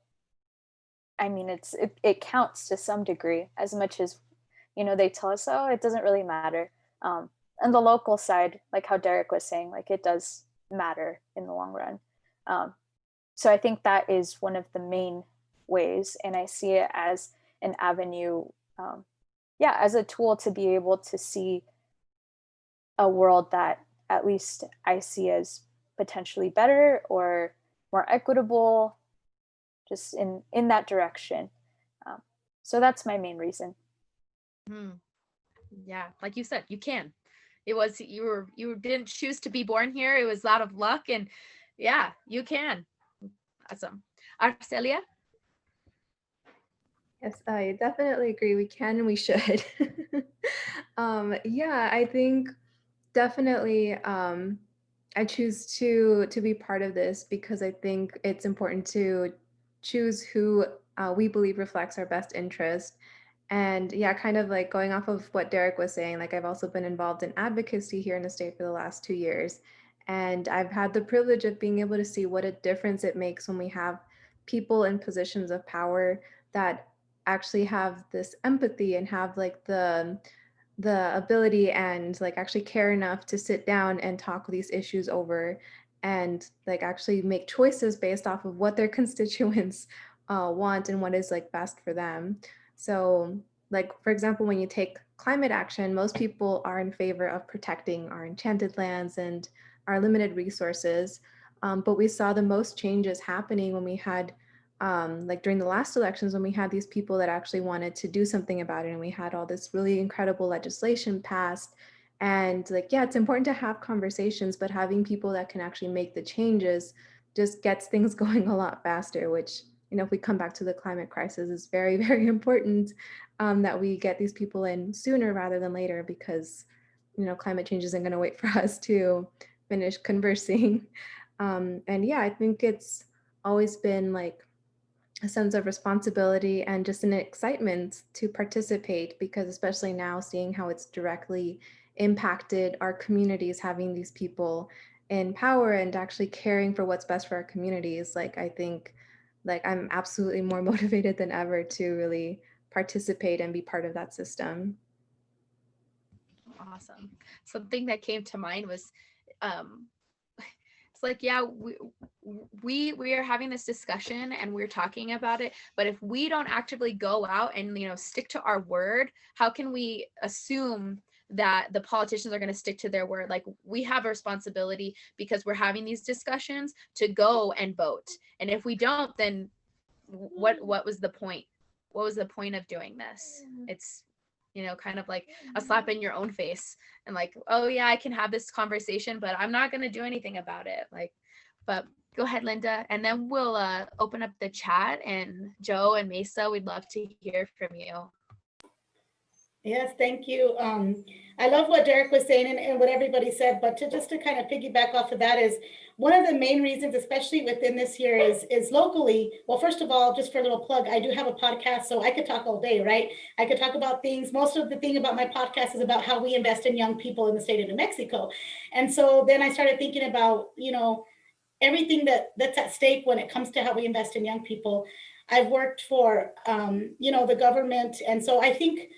I mean, it counts to some degree, as much as, you know, they tell us, oh, it doesn't really matter. And the local side, like how Derrick was saying, like, it does matter in the long run. So I think that is one of the main ways, and I see it as an avenue, as a tool to be able to see a world that at least I see as potentially better or more equitable, just in that direction. So that's my main reason. Yeah, like you said, you can. It was, you didn't choose to be born here. It was out of luck, and yeah, you can. Awesome. Arcelia? Yes, I definitely agree. We can and we should. I think definitely I choose to be part of this because I think it's important to choose who we believe reflects our best interest. And yeah, kind of like going off of what Derrick was saying, like, I've also been involved in advocacy here in the state for the last 2 years. And I've had the privilege of being able to see what a difference it makes when we have people in positions of power that actually have this empathy and have like the ability and like actually care enough to sit down and talk these issues over and like actually make choices based off of what their constituents want and what is like best for them. So like, for example, when you take climate action, most people are in favor of protecting our enchanted lands and our limited resources. But we saw the most changes happening when we had like during the last elections, when we had these people that actually wanted to do something about it, and we had all this really incredible legislation passed. And like, yeah, it's important to have conversations, but having people that can actually make the changes just gets things going a lot faster, which, you know, if we come back to the climate crisis, is very, very important that we get these people in sooner rather than later, because, you know, climate change isn't going to wait for us to finish conversing. And yeah, I think it's always been like a sense of responsibility and just an excitement to participate, because especially now, seeing how it's directly impacted our communities, having these people in power and actually caring for what's best for our communities, like, I think like I'm absolutely more motivated than ever to really participate and be part of that system. Awesome. Something that came to mind was, it's like, yeah, we are having this discussion and we're talking about it, but if we don't actively go out and, you know, stick to our word, how can we assume that the politicians are going to stick to their word? Like, we have a responsibility, because we're having these discussions, to go and vote. And if we don't, then what was the point? What was the point of doing this? It's, you know, kind of like a slap in your own face, and like, oh yeah, I can have this conversation, but I'm not going to do anything about it. Like, But go ahead, Linda, and then we'll open up the chat. And Joe and Mesa, we'd love to hear from you. Yes, thank you. I love what Derrick was saying and what everybody said, but just to kind of piggyback off of that is one of the main reasons, especially within this year, is locally. Well, first of all, just for a little plug, I do have a podcast, so I could talk all day, right? I could talk about things. Most of the thing about my podcast is about how we invest in young people in the state of New Mexico. And so then I started thinking about, everything that's at stake when it comes to how we invest in young people. I've worked for, the government. And so I think,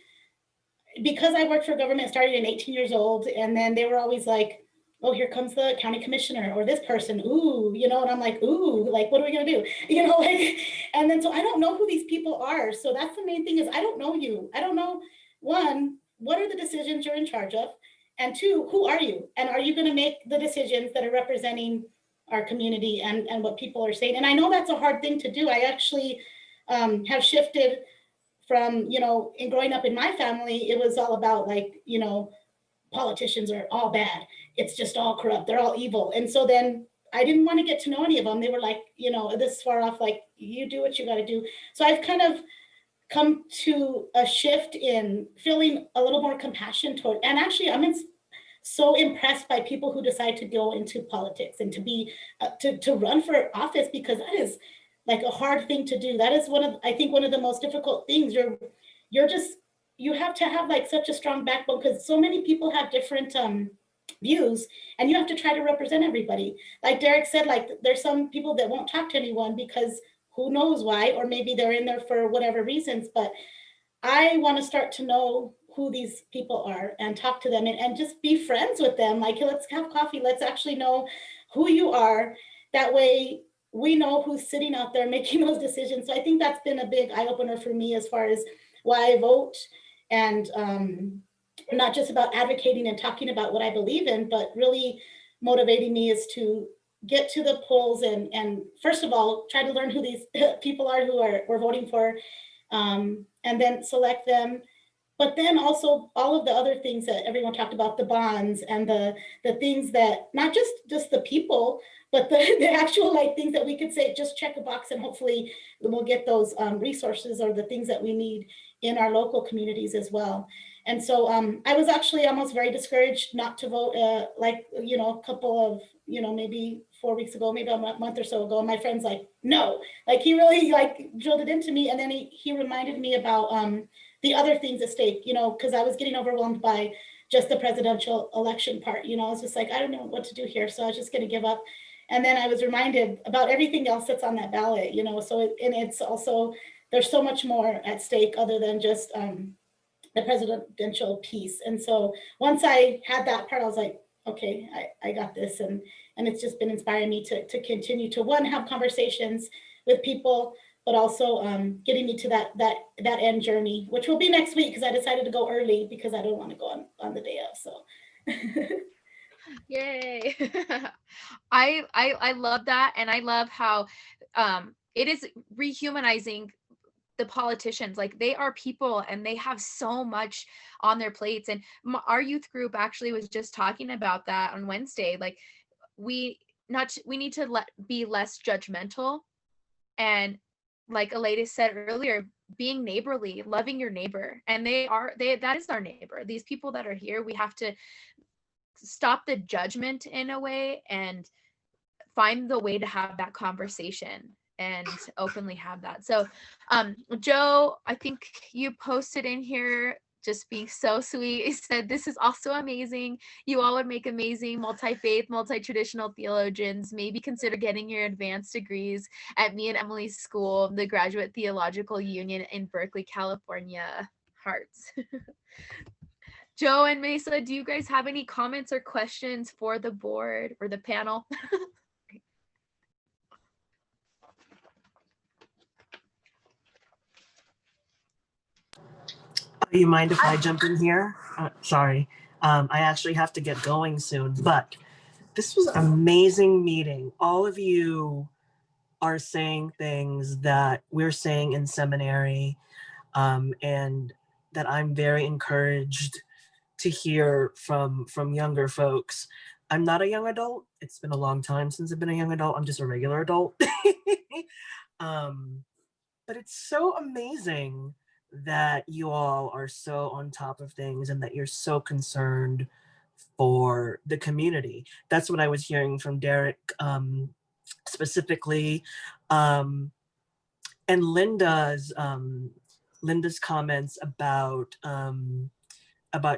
because I worked for government starting at 18 years old, and then they were always like, oh, here comes the county commissioner or this person, ooh, and I'm like, ooh, like, what are we gonna do? And then so I don't know who these people are. So that's the main thing is I don't know you. I don't know, one, what are the decisions you're in charge of? And two, who are you? And are you gonna make the decisions that are representing our community and what people are saying? And I know that's a hard thing to do. I actually have shifted from, in growing up in my family, it was all about like, politicians are all bad. It's just all corrupt. They're all evil. And so then I didn't want to get to know any of them. They were like, this far off, like, you do what you got to do. So I've kind of come to a shift in feeling a little more compassion toward, and actually I'm so impressed by people who decide to go into politics and to be, to run for office, because that is like a hard thing to do. That is I think one of the most difficult things. You have to have like such a strong backbone, because so many people have different views, and you have to try to represent everybody. Like Derrick said, like there's some people that won't talk to anyone because who knows why, or maybe they're in there for whatever reasons. But I want to start to know who these people are and talk to them and just be friends with them. Like, let's have coffee. Let's actually know who you are. That way we know who's sitting out there making those decisions. So I think that's been a big eye opener for me as far as why I vote, and not just about advocating and talking about what I believe in, but really motivating me is to get to the polls and first of all, try to learn who these people are who we're voting for, and then select them. But then also all of the other things that everyone talked about, the bonds and the things that, not just the people, but the actual like things that we could say, just check a box and hopefully we'll get those resources or the things that we need in our local communities as well. And so I was actually almost very discouraged not to vote, a couple of, maybe 4 weeks ago, maybe a month or so ago. My friend's like, no, like he really like drilled it into me. And then he reminded me about the other things at stake, because I was getting overwhelmed by just the presidential election part. I was just like, I don't know what to do here. So I was just going to give up. And then I was reminded about everything else that's on that ballot, so it's also, there's so much more at stake other than just the presidential piece. And so once I had that part, I was like, okay, I got this. And it's just been inspiring me to continue to, one, have conversations with people, but also getting me to that end journey, which will be next week, because I decided to go early because I don't want to go on the day of. So Yay. I love that. And I love how it is rehumanizing the politicians. Like, they are people and they have so much on their plates. And our youth group actually was just talking about that on Wednesday. Like, we need to be less judgmental, and like Aleydis said earlier, being neighborly, loving your neighbor. And that is our neighbor. These people that are here, we have to stop the judgment in a way and find the way to have that conversation and openly have that. So Joe, I think you posted in here, just being so sweet, you said, this is also amazing. You all would make amazing multi-faith, multi-traditional theologians. Maybe consider getting your advanced degrees at me and Emily's school, the Graduate Theological Union in Berkeley, California. Hearts. Joe and Mesa, do you guys have any comments or questions for the board or the panel? You mind if I jump in here? Sorry, I actually have to get going soon, but this was an amazing meeting. All of you are saying things that we're saying in seminary, and that I'm very encouraged to hear from younger folks. I'm not a young adult. It's been a long time since I've been a young adult. I'm just a regular adult. But it's so amazing that you all are so on top of things and that you're so concerned for the community. That's what I was hearing from Derrick specifically. And Linda's comments about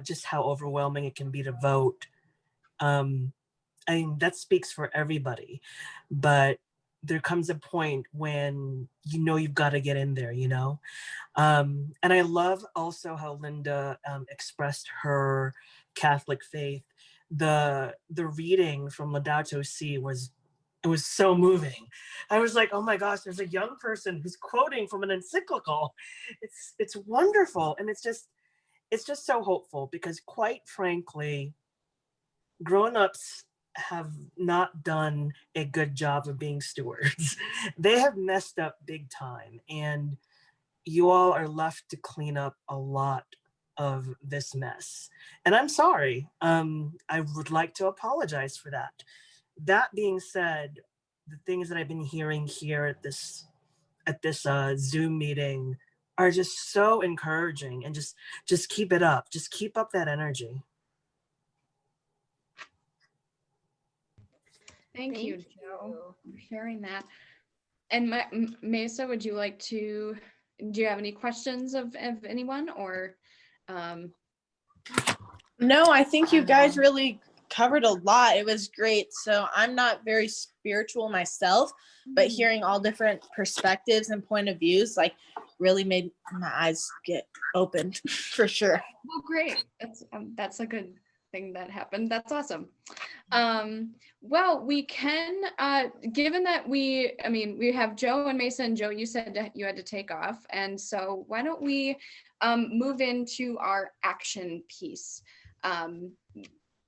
just how overwhelming it can be to vote. I mean, that speaks for everybody, but there comes a point when you know you've got to get in there, you know? And I love also how Linda expressed her Catholic faith. The reading from Laudato Si was so moving. I was like, oh my gosh, there's a young person who's quoting from an encyclical. It's wonderful, and it's just so hopeful, because quite frankly, grown-ups have not done a good job of being stewards. They have messed up big time, and you all are left to clean up a lot of this mess. And I'm sorry. I would like to apologize for that. That being said, the things that I've been hearing here at this Zoom meeting are just so encouraging, and just keep it up. Just keep up that energy. Thank you, Joe, for sharing that. And Mesa, would you like to, do you have any questions of anyone, or? No, I think you guys really covered a lot. It was great. So I'm not very spiritual myself, but hearing all different perspectives and point of views, like, really made my eyes get opened for sure. Well, great. That's a good thing that happened. That's awesome. Well, we can, given that we have Joe and Mesa, and Joe, you said that you had to take off. And so why don't we move into our action piece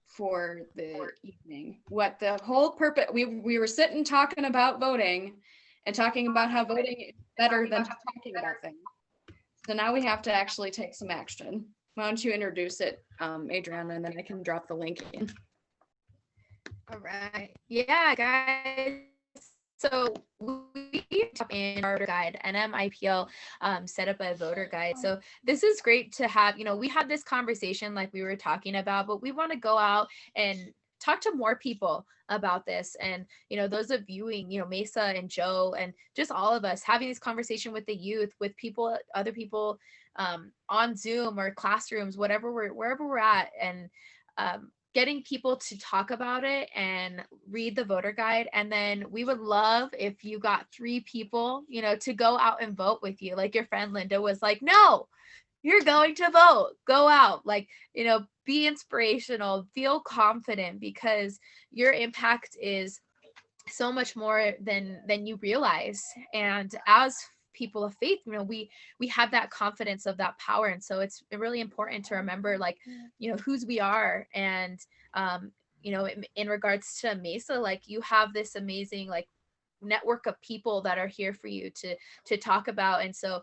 for the evening. What the whole purpose, we were sitting talking about voting and talking about how voting is better than talking about things. So now we have to actually take some action. Why don't you introduce it, Adrianna, and then I can drop the link in. All right. Yeah, guys. So we in our voter guide, NMIPL set up a voter guide. So this is great to have, we had this conversation like we were talking about, but we want to go out and talk to more people about this. And, those of viewing, Mesa and Joe, and just all of us having this conversation with the youth, with people, other people on Zoom or classrooms, wherever we're at, and getting people to talk about it and read the voter guide. And then we would love if you got 3 people, to go out and vote with you. Like your friend Linda was like, no, you're going to vote, go out, like, be inspirational, feel confident, because your impact is so much more than you realize. And as people of faith, we have that confidence of that power. And so it's really important to remember, like, whose we are. And in regards to Mesa, like, you have this amazing, like, network of people that are here for you to talk about. And so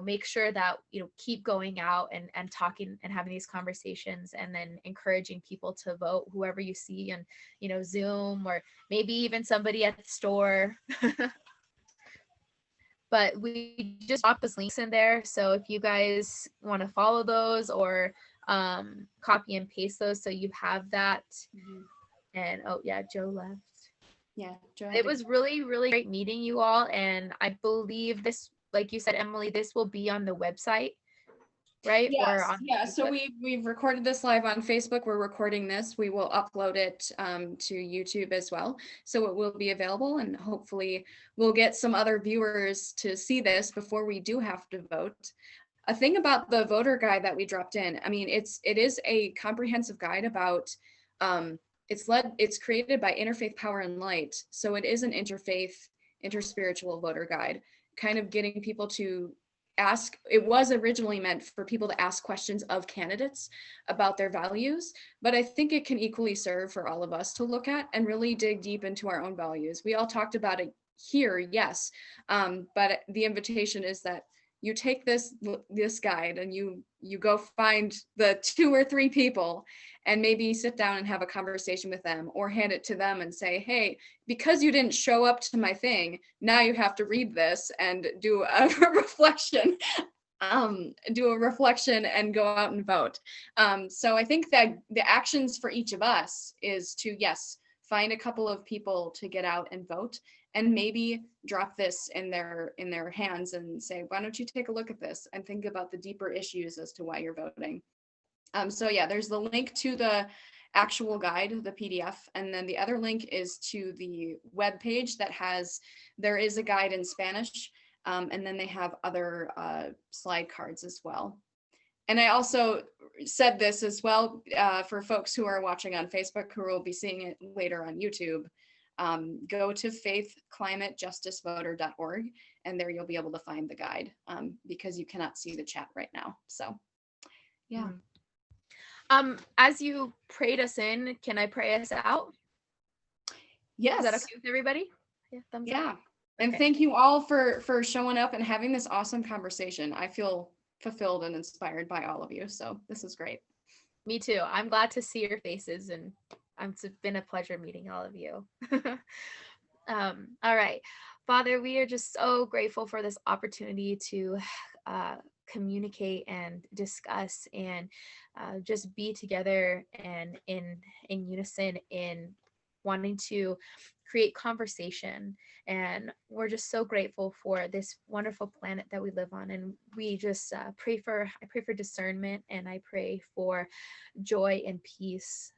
make sure that keep going out and talking and having these conversations, and then encouraging people to vote, whoever you see on Zoom, or maybe even somebody at the store. But we just drop those links in there. So if you guys want to follow those, or copy and paste those, so you have that. And oh yeah, Joe left. Yeah, Joe. It was really, really great meeting you all. And I believe this, like you said, Emily, this will be on the website, right? Yes, or on yeah. So we've recorded this live on Facebook. We're recording this. We will upload it to YouTube as well. So it will be available, and hopefully we'll get some other viewers to see this before we do have to vote. A thing about the voter guide that we dropped in, it is a comprehensive guide about, it's created by Interfaith Power and Light. So it is an interfaith, interspiritual voter guide, kind of getting people to ask. It was originally meant for people to ask questions of candidates about their values, but I think it can equally serve for all of us to look at and really dig deep into our own values. We all talked about it here, yes, but the invitation is that you take this guide and you go find the 2 or 3 people and maybe sit down and have a conversation with them, or hand it to them and say, hey, because you didn't show up to my thing, now you have to read this and do a reflection. Do a reflection and go out and vote. So I think that the actions for each of us is to, yes, find a couple of people to get out and vote, and maybe drop this in their hands and say, why don't you take a look at this and think about the deeper issues as to why you're voting. So yeah, there's the link to the actual guide, the PDF, and then the other link is to the web page that there is a guide in Spanish, and then they have other slide cards as well. And I also said this as well for folks who are watching on Facebook, who will be seeing it later on YouTube. Go to faithclimatejusticevoter.org, and there you'll be able to find the guide, because you cannot see the chat right now. So yeah. As you prayed us in, can I pray us out? Yes. Is that okay with everybody? Yeah, thumbs up. And thank you all for showing up and having this awesome conversation. I feel fulfilled and inspired by all of you. So this is great. Me too. I'm glad to see your faces, and it's been a pleasure meeting all of you. All right. Father, we are just so grateful for this opportunity to communicate and discuss and just be together and in unison in wanting to create conversation. And we're just so grateful for this wonderful planet that we live on. And we just I pray for discernment, and I pray for joy and peace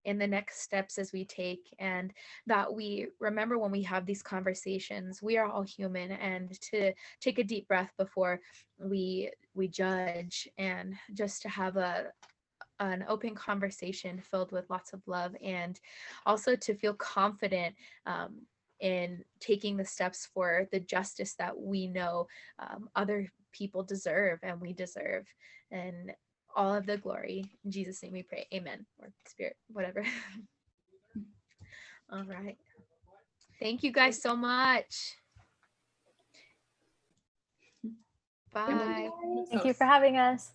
in the next steps as we take, and that we remember when we have these conversations, we are all human, and to take a deep breath before we judge, and just to have an open conversation filled with lots of love, and also to feel confident in taking the steps for the justice that we know other people deserve and we deserve. And all of the glory. In Jesus' name we pray. Amen. Or Spirit, whatever. All right. Thank you guys so much. Bye. Thank you for having us.